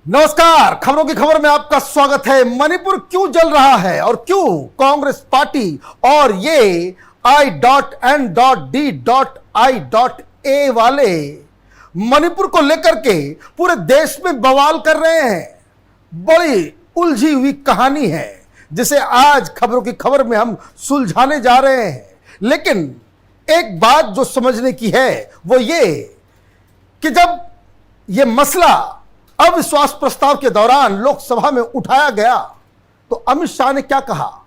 नमस्कार, खबरों की खबर में आपका स्वागत है। मणिपुर क्यों जल रहा है और क्यों कांग्रेस पार्टी और ये I.N.D.I.A वाले मणिपुर को लेकर के पूरे देश में बवाल कर रहे हैं। बड़ी उलझी हुई कहानी है जिसे आज खबरों की खबर में हम सुलझाने जा रहे हैं। लेकिन एक बात जो समझने की है वो ये कि जब ये मसला अविश्वास प्रस्ताव के दौरान लोकसभा में उठाया गया तो अमित शाह ने क्या कहा?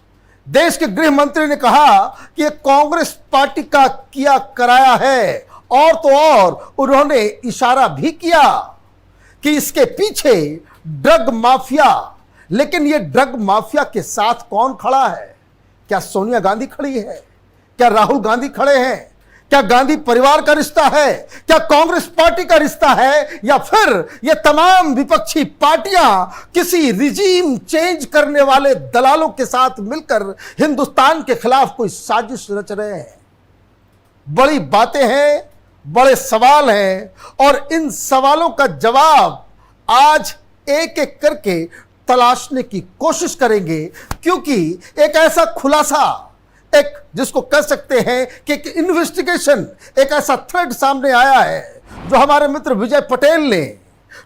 देश के गृह मंत्री ने कहा कि यह कांग्रेस पार्टी का किया कराया है, और तो और उन्होंने इशारा भी किया कि इसके पीछे ड्रग माफिया। लेकिन यह ड्रग माफिया के साथ कौन खड़ा है? क्या सोनिया गांधी खड़ी है? क्या राहुल गांधी खड़े हैं? क्या गांधी परिवार का रिश्ता है? क्या कांग्रेस पार्टी का रिश्ता है? या फिर ये तमाम विपक्षी पार्टियां किसी रिजीम चेंज करने वाले दलालों के साथ मिलकर हिंदुस्तान के खिलाफ कोई साजिश रच रहे हैं? बड़ी बातें हैं, बड़े सवाल हैं, और इन सवालों का जवाब आज एक एक करके तलाशने की कोशिश करेंगे, क्योंकि एक ऐसा खुलासा, एक जिसको कह सकते हैं कि एक इन्वेस्टिगेशन, एक ऐसा थ्रेड सामने आया है जो हमारे मित्र विजय पटेल ने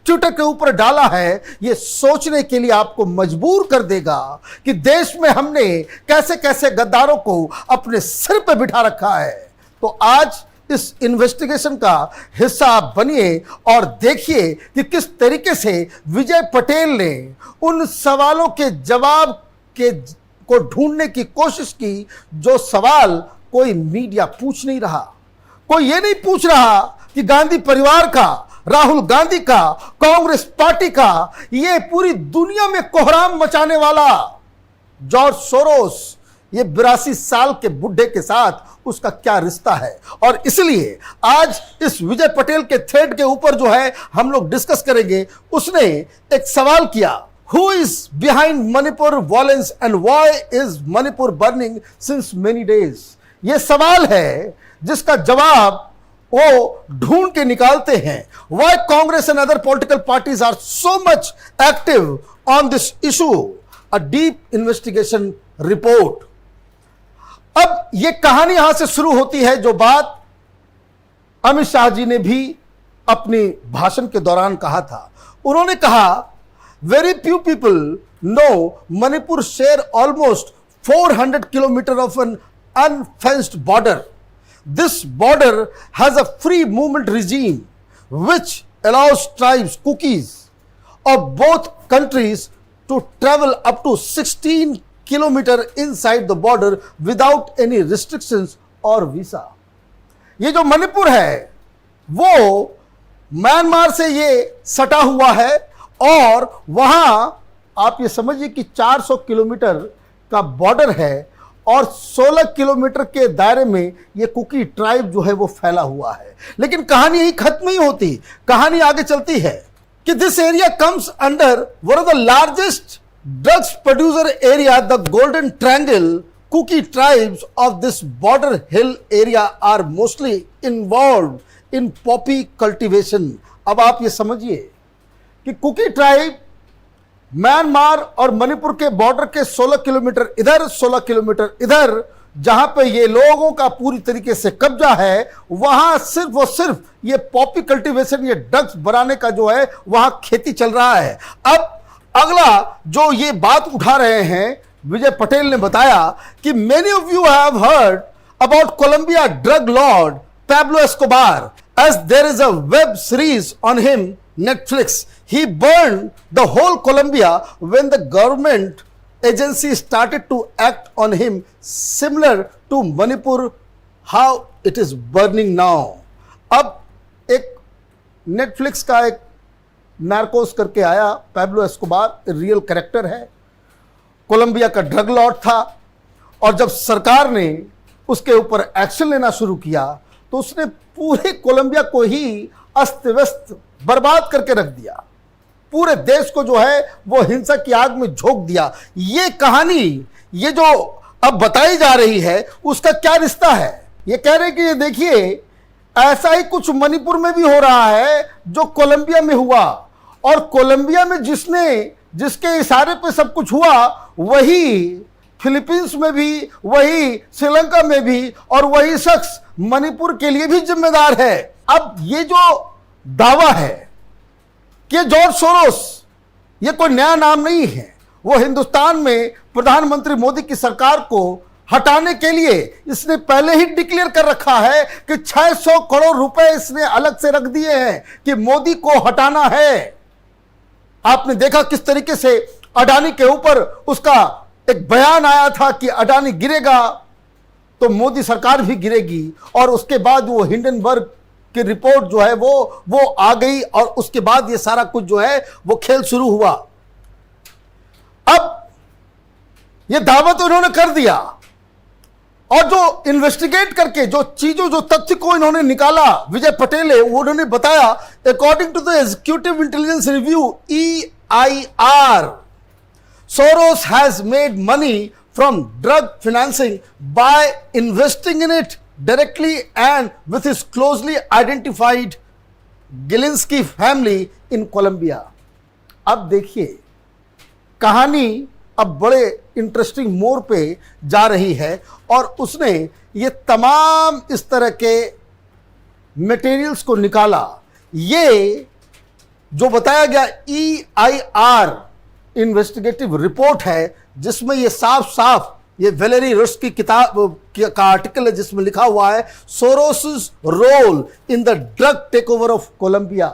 ट्विटर के ऊपर डाला है। यह सोचने के लिए आपको मजबूर कर देगा कि देश में हमने कैसे कैसे गद्दारों को अपने सिर पे बिठा रखा है। तो आज इस इन्वेस्टिगेशन का हिस्सा आप बनिए और देखिए कि किस तरीके से विजय पटेल ने उन सवालों के जवाब को ढूंढने की कोशिश की जो सवाल कोई मीडिया पूछ नहीं रहा। कोई ये नहीं पूछ रहा कि गांधी परिवार का, राहुल गांधी का, कांग्रेस पार्टी का, ये पूरी दुनिया में कोहराम मचाने वाला जॉर्ज सोरोस, ये 82 साल के बुढ़े के साथ उसका क्या रिश्ता है। और इसलिए आज इस विजय पटेल के थ्रेड के ऊपर जो है हम लोग डिस्कस करेंगे। उसने एक सवाल किया, Who is behind Manipur violence and why is Manipur burning since many days? ये सवाल है जिसका जवाब वो ढूंढ के निकालते हैं। Why Congress and other political parties are so much active on this issue? A deep investigation report. अब ये कहानी यहां से शुरू होती है, जो बात अमित शाह जी ने भी अपने भाषण के दौरान कहा था। उन्होंने कहा, very few people know Manipur share almost 400 kilometers of an unfenced border. This border has a free movement regime which allows tribes, Kukis, of both countries to travel up to 16 kilometers inside the border without any restrictions or visa. ये जो मणिपुर है वो Myanmar से ये सटा हुआ है, और वहां आप ये समझिए कि 400 किलोमीटर का बॉर्डर है, और 16 किलोमीटर के दायरे में ये कुकी ट्राइब जो है वो फैला हुआ है। लेकिन कहानी यही खत्म नहीं होती, कहानी आगे चलती है कि this area comes under one of the largest drugs producer area, the golden triangle. Kuki tribes of this border hill area are mostly involved in poppy cultivation. अब आप ये समझिए कि कुकी ट्राइब म्यांमार और मणिपुर के बॉर्डर के 16 किलोमीटर इधर, 16 kilometre इधर, जहां पे ये लोगों का पूरी तरीके से कब्जा है, वहां सिर्फ और सिर्फ ये पॉपी कल्टीवेशन, ये ड्रग्स बनाने का जो है वहां खेती चल रहा है। अब अगला जो ये बात उठा रहे हैं, विजय पटेल ने बताया कि many of you have heard about Colombia drug lord Pablo Escobar, as there is a web series on him Netflix. He burned the whole Colombia when the government agency started to act on him, similar to Manipur, how it is burning now. अब एक Netflix का एक Narcos करके आया, Pablo Escobar, real character है, Colombia का drug Lord था, और जब सरकार ने उसके ऊपर एक्शन लेना शुरू किया तो उसने पूरे कोलंबिया को ही अस्त व्यस्त बर्बाद करके रख दिया। पूरे देश को जो है वो हिंसा की आग में झोंक दिया। ये कहानी, ये जो अब बताई जा रही है, उसका क्या रिश्ता है? ये कह रहे कि ये देखिए ऐसा ही कुछ मणिपुर में भी हो रहा है जो कोलंबिया में हुआ, और कोलंबिया में जिसके इशारे पे सब कुछ हुआ, वही फिलीपींस में भी, वही श्रीलंका में भी, और वही शख्स मणिपुर के लिए भी जिम्मेदार है। अब ये जो दावा है कि जॉर्ज सोरोस, ये कोई नया नाम नहीं है। वो हिंदुस्तान में प्रधानमंत्री मोदी की सरकार को हटाने के लिए इसने पहले ही डिक्लेयर कर रखा है कि 600 करोड़ रुपए इसने अलग से रख दिए हैं कि मोदी को हटाना है। आपने देखा किस तरीके से अडानी के ऊपर उसका एक बयान आया था कि अडानी गिरेगा तो मोदी सरकार भी गिरेगी, और उसके बाद वो हिंडनबर्ग की रिपोर्ट जो है वो आ गई, और उसके बाद ये सारा कुछ जो है वो खेल शुरू हुआ। अब ये दावा तो इन्होंने कर दिया, और जो इन्वेस्टिगेट करके जो तथ्य को इन्होंने निकाला, विजय पटेल है, वो उन्होंने बताया, according to the executive intelligence review EIR, Soros has made money from drug financing by investing in it directly and with his closely identified Gilinski family in Colombia. अब देखिए कहानी अब बड़े इंटरेस्टिंग मोड़ पे जा रही है, और उसने ये तमाम इस तरह के मटेरियल्स को निकाला। ये जो बताया गया EIR इन्वेस्टिगेटिव रिपोर्ट है, जिसमें ये साफ साफ ये वेलेरी रस की किताब का आर्टिकल है, जिसमें लिखा हुआ है Soros role in the drug take over of Colombia.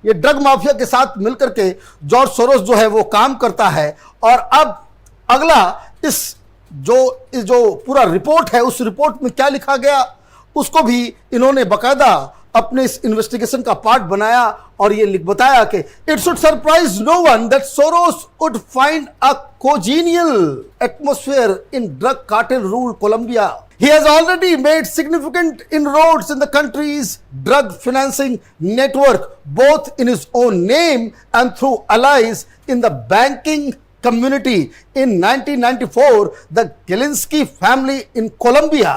ये ड्रग माफिया के साथ मिलकर के जॉर्ज सोरोस जो है वो काम करता है। और अब अगला इस जो पूरा रिपोर्ट है, उस रिपोर्ट में क्या लिखा गया उसको भी इन्होंने बकायदा अपने इस इन्वेस्टिगेशन का पार्ट बनाया, और ये बताया कि it should surprise no one that Soros would find a congenial atmosphere in drug cartel rule Colombia. He has already made significant inroads in the country's drug financing network, both in his own name and through allies in the banking community. In 1994, the Gilinski family in Colombia,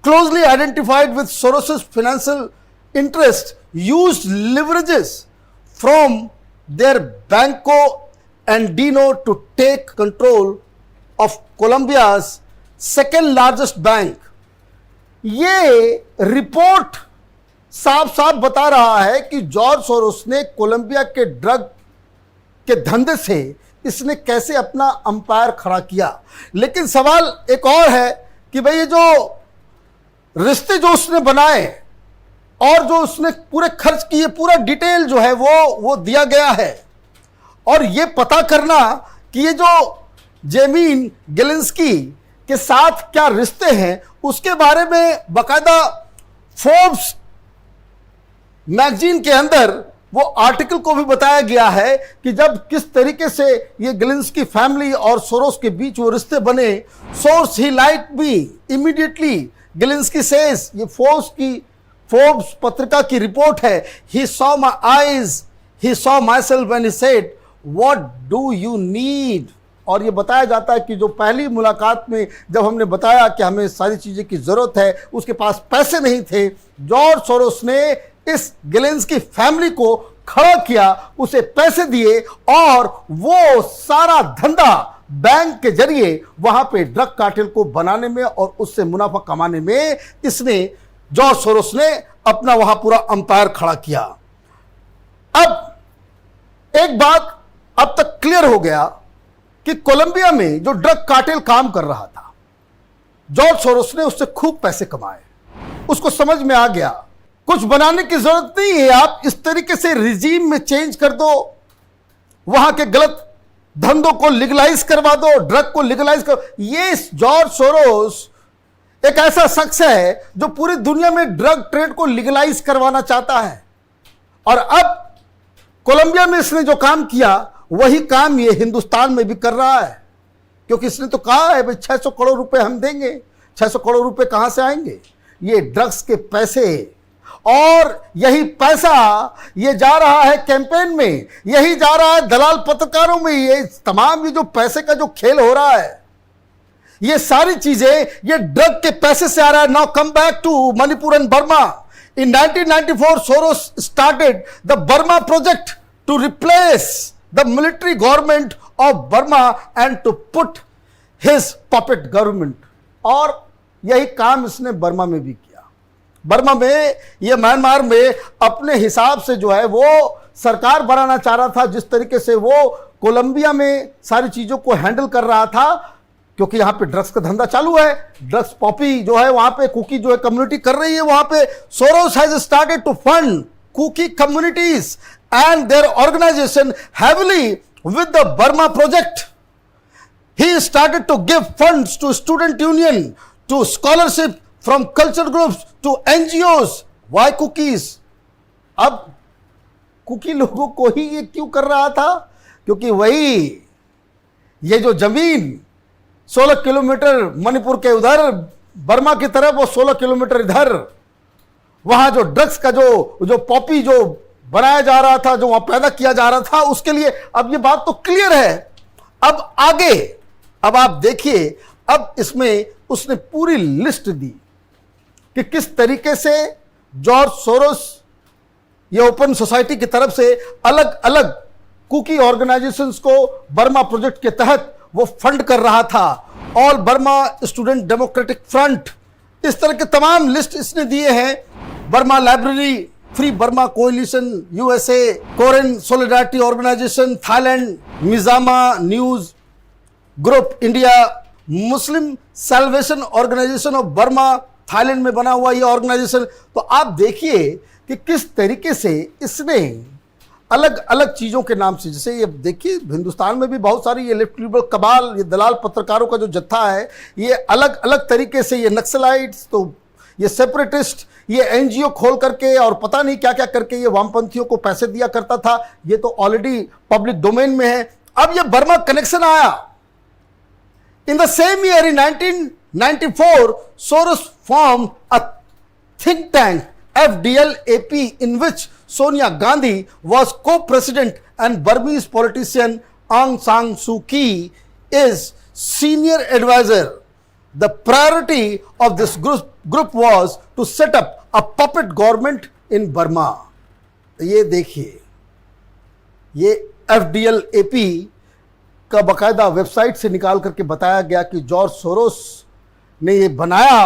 closely identified with Soros's financial interest, used leverages from their Banco Andino to take control of Colombia's second largest bank. ये report साफ साफ बता रहा है कि George Soros ने Colombia के drug के धंधे से इसने कैसे अपना अंपायर खड़ा किया। लेकिन सवाल एक और है कि भाई ये जो रिश्ते जो उसने बनाए और जो उसने पूरे खर्च किए, पूरा डिटेल जो है वो दिया गया है, और ये पता करना कि ये जो जेमिन गिलिंस्की के साथ क्या रिश्ते हैं, उसके बारे में बकायदा फोर्ब्स मैगजीन के अंदर वो आर्टिकल को भी बताया गया है कि जब किस तरीके से ये गिलिंस्की फैमिली और सोरोस के बीच वो रिश्ते बने। सोर्स ही लाइक मी इमीडिएटली, गिलिंस्की सेज, ये फोर्ब्स पत्रिका की रिपोर्ट है, he saw my eyes, he saw my self when he said what do you need. और ये बताया जाता है कि जो पहली मुलाकात में जब हमने बताया कि हमें सारी चीज़ें की ज़रूरत है, उसके पास पैसे नहीं थे, जॉर्ज सोरोस ने इस गिलिंस्की फैमिली को खड़ा किया, उसे पैसे दिए, और वो सारा धंधा बैंक के जरिए वहाँ पे ड्रग कार्टेल को बनाने में और उससे मुनाफा कमाने में इसने, जॉर्ज सोरोस ने अपना वहाँ पूरा अंपायर खड़ा किया। अब एक बात अब तक क्लियर हो गया कि कोलंबिया में जो ड्रग कार्टेल काम कर रहा था, जॉर्ज सोरोस ने उससे खूब पैसे कमाए। उसको समझ में आ गया कुछ बनाने की जरूरत नहीं है, आप इस तरीके से रिजीम में चेंज कर दो, वहां के गलत धंधों को लीगलाइज करवा दो, ड्रग को लीगलाइज करो। ये जॉर्ज सोरोस एक ऐसा शख्स है जो पूरी दुनिया में ड्रग ट्रेड को लीगलाइज करवाना चाहता है, और अब कोलंबिया में इसने जो काम किया वही काम ये हिंदुस्तान में भी कर रहा है, क्योंकि इसने तो कहा है भाई 600 करोड़ रुपए हम देंगे। 600 करोड़ रुपए कहां से आएंगे? ये ड्रग्स के पैसे, और यही पैसा ये जा रहा है कैंपेन में, यही जा रहा है दलाल पत्रकारों में। ये तमाम ये जो पैसे का जो खेल हो रहा है, ये सारी चीजें ये ड्रग के पैसे से आ रहा है। Now come back to Manipur and Burma. In 1994, Soros started the Burma Project to replace the military government of Burma and to put his puppet government. और यही काम इसने बर्मा में भी किया। बर्मा में, ये म्यांमार में अपने हिसाब से जो है वो सरकार बनाना चाह रहा था, जिस तरीके से वो कोलंबिया में सारी चीजों को हैंडल कर रहा था, क्योंकि यहां पे ड्रग्स का धंधा चालू है, ड्रग्स पॉपी जो है वहां पे कुकी जो है कम्युनिटी कर रही है वहां पे। Soros has started to fund Kuki communities and their organisation heavily with the Burma project. He started to give funds to student union, to scholarship from culture groups, to NGOs. Why cookies? अब cookie लोगों को ही ये क्यों कर रहा था? क्योंकि वही ये जो जमीन 16 किलोमीटर मणिपुर के उधर, बर्मा की तरफ, वो 16 किलोमीटर इधर, वहां जो ड्रग्स का जो पॉपी जो बनाया जा रहा था, जो वहां पैदा किया जा रहा था, उसके लिए अब ये बात तो क्लियर है। अब आगे, अब आप देखिए, अब इसमें उसने पूरी लिस्ट दी कि किस तरीके से जॉर्ज सोरोस ये ओपन सोसाइटी की तरफ से अलग अलग कुकी ऑर्गेनाइजेशंस को बर्मा प्रोजेक्ट के तहत वो फंड कर रहा था। All Burma student democratic front, इस तरह के तमाम लिस्ट इसने दिए हैं। Burma library, free Burma coalition USA, Korean solidarity organisation Thailand, Mizzima news group India, Muslim salvation organisation of Burma, Thailand में बना हुआ ये ऑर्गेनाइजेशन। तो आप देखिए कि किस तरीके से इसने अलग अलग चीजों के नाम से, जैसे ये देखिए हिंदुस्तान में भी बहुत सारी ये लेफ्ट लिबरल कबाल, ये दलाल पत्रकारों का जो जत्था है, ये अलग अलग तरीके से, ये नक्सलाइट्स, तो ये सेपरेटिस्ट, ये एनजीओ खोल करके और पता नहीं क्या क्या करके ये वामपंथियों को पैसे दिया करता था। ये तो ऑलरेडी पब्लिक डोमेन में है। अब ये बर्मा कनेक्शन आया। In the same year, in 1994, Soros formed a think tank, FDL-AP, in which Sonia Gandhi was co-president and Burmese politician Aung San Suu Kyi is senior advisor. The priority of this group was to set up a puppet government in Burma. ये देखिए, ये FDL-AP का बकायदा website से निकाल करके बताया गया कि जॉर्ज सोरोस ने ये बनाया।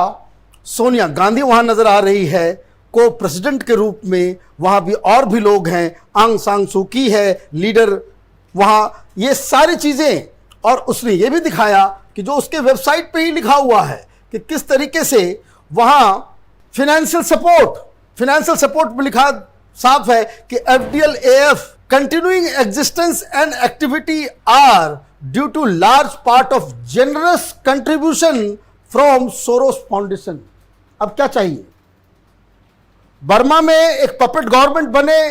सोनिया गांधी वहां नजर आ रही है को प्रेसिडेंट के रूप में, वहां भी और भी लोग हैं, आंग सांग सू की है लीडर वहां, ये सारी चीजें। और उसने ये भी दिखाया कि जो उसके वेबसाइट पे ही लिखा हुआ है कि किस तरीके से वहां फाइनेंशियल सपोर्ट में लिखा साफ है कि FDL-AF continuing existence and activity are due to large part of generous contribution from Soros Foundation. अब क्या चाहिए? बर्मा में एक पपेट गवर्नमेंट बने,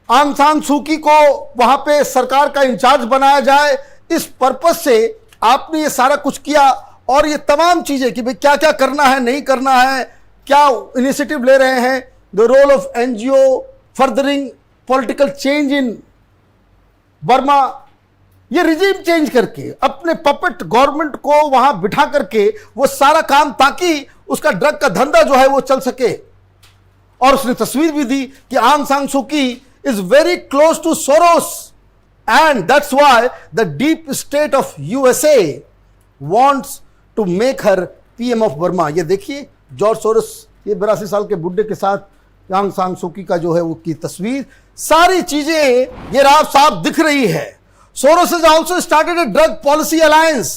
आंग सान सू की को वहां पे सरकार का इंचार्ज बनाया जाए, इस पर्पस से आपने ये सारा कुछ किया। और ये तमाम चीजें कि भाई क्या क्या करना है, नहीं करना है, क्या इनिशिएटिव ले रहे हैं, the role of NGO furthering political change in Burma, ये रिजीम चेंज करके अपने पपेट गवर्नमेंट को वहां बिठा करके वो सारा काम, ताकि उसका ड्रग का धंधा जो है वो चल सके। और उसने तस्वीर भी दी कि आंग San Suu Kyi is very close to Soros and that's why the deep state of USA wants to make her PM of Burma. ये देखिए जॉर्ज सोरोस, ये 82 साल के बुड्ढे के साथ आंग सांग सू की का जो है वो की तस्वीर, सारी चीजें ये रात साफ दिख रही है। Soros has also started a drug policy alliance.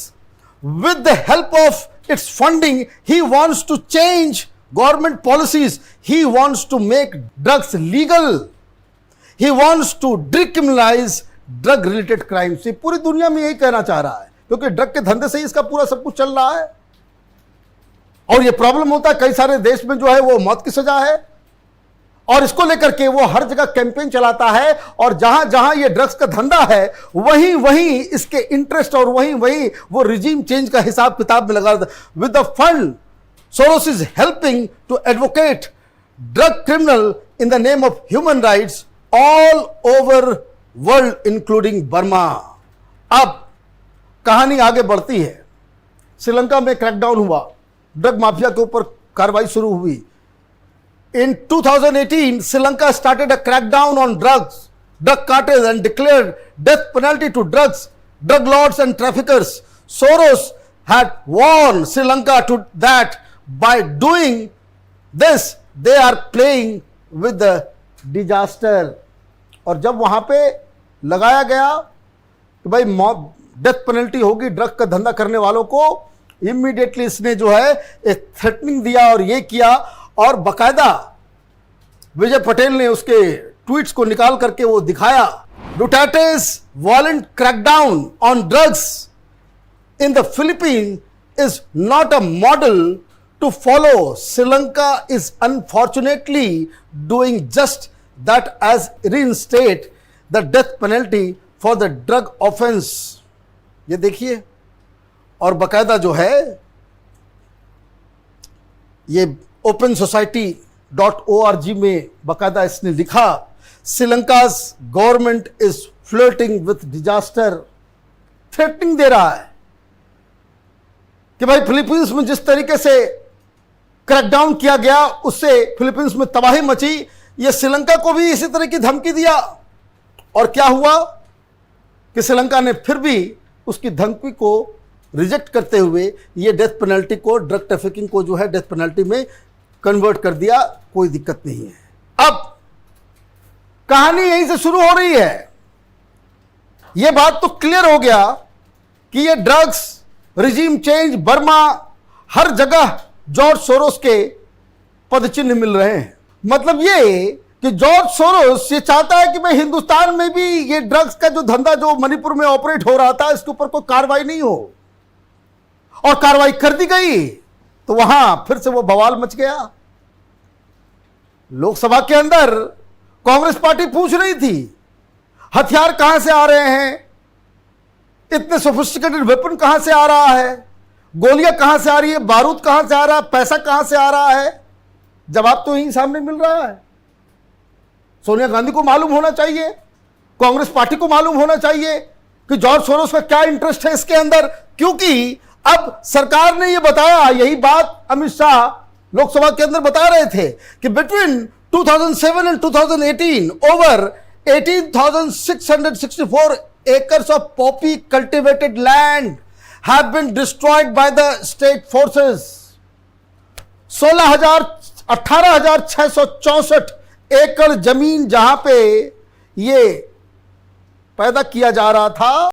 With the help of its funding, he wants to change government policies. He wants to make drugs legal. He wants to decriminalize drug related crimes. ये पूरी दुनिया में यही कहना चाह रहा है, क्योंकि ड्रग के धंधे से ही इसका पूरा सब कुछ चल रहा है। और ये प्रॉब्लम होता है, कई सारे देश में जो है वो मौत की सजा है, और इसको लेकर के वो हर जगह कैंपेन चलाता है। और जहां जहां ये ड्रग्स का धंधा है, वहीं वहीं इसके इंटरेस्ट और वहीं वहीं वो रिजीम चेंज का हिसाब किताब में लगा। With the fund Soros is helping to advocate drug criminal in the name of human rights all over world including Burma. अब कहानी आगे बढ़ती है। श्रीलंका में क्रैकडाउन हुआ, ड्रग माफिया के ऊपर कार्रवाई शुरू हुई। In 2018, Sri Lanka started a crackdown on drugs. drug cartels and declared death penalty to drug lords and traffickers. Soros had warned Sri Lanka to that by doing this they are playing with the disaster. और जब वहां पे लगाया गया कि भाई death penalty होगी drug का धंधा करने वालों को, इमीडिएटली इसने जो है एक थ्रेटनिंग दिया और ये किया, और बकायदा विजय पटेल ने उसके ट्वीट्स को निकाल करके वो दिखाया. Duterte's violent crackdown on drugs in the Philippines is not a model to follow. Sri Lanka is unfortunately doing just that as reinstate the death penalty for the drug offense. ये देखिए, और बकायदा जो है ये OpenSociety.org में बकायदा इसने लिखा, Sri Lanka's government is flirting with disaster. Threatening दे रहा है कि भाई फिलीपींस में जिस तरीके से क्रैकडाउन किया गया उससे फिलीपींस में तबाही मची, ये श्रीलंका को भी इसी तरह की धमकी दिया. और क्या हुआ कि श्रीलंका ने फिर भी उसकी धमकी को रिजेक्ट करते हुए ये डेथ पेनल्टी को, ड्रग ट्रैफिकिंग को जो है डेथ पेनल्टी में कन्वर्ट कर दिया. कोई दिक्कत नहीं है. अब कहानी यहीं से शुरू हो रही है. यह बात तो क्लियर हो गया कि ये ड्रग्स, रिजीम चेंज, बर्मा, हर जगह जॉर्ज सोरोस के पदचिन्ह मिल रहे हैं. मतलब ये कि जॉर्ज सोरोस ये चाहता है कि भाई हिंदुस्तान में भी ये ड्रग्स का जो धंधा जो मणिपुर में ऑपरेट हो रहा था इसके ऊपर कोई कार्रवाई नहीं हो, और कार्रवाई कर दी गई तो वहां फिर से वो बवाल मच गया. लोकसभा के अंदर कांग्रेस पार्टी पूछ रही थी हथियार कहां से आ रहे हैं, इतने सोफिस्टिकेटेड वेपन कहां से आ रहा है, गोलियां कहां से आ रही है, बारूद कहां से आ रहा है, पैसा कहां से आ रहा है. जवाब तो यहीं सामने मिल रहा है. सोनिया गांधी को मालूम होना चाहिए, कांग्रेस पार्टी को मालूम होना चाहिए कि जॉर्ज सोरोस का क्या इंटरेस्ट है इसके अंदर, क्योंकि अब सरकार ने यह बताया, यही बात अमित शाह लोकसभा के अंदर बता रहे थे कि between 2007 and 2018 over 18,664 acres of poppy cultivated land have been destroyed by the state forces. 18,664 एकड़ जमीन जहां पे ये पैदा किया जा रहा था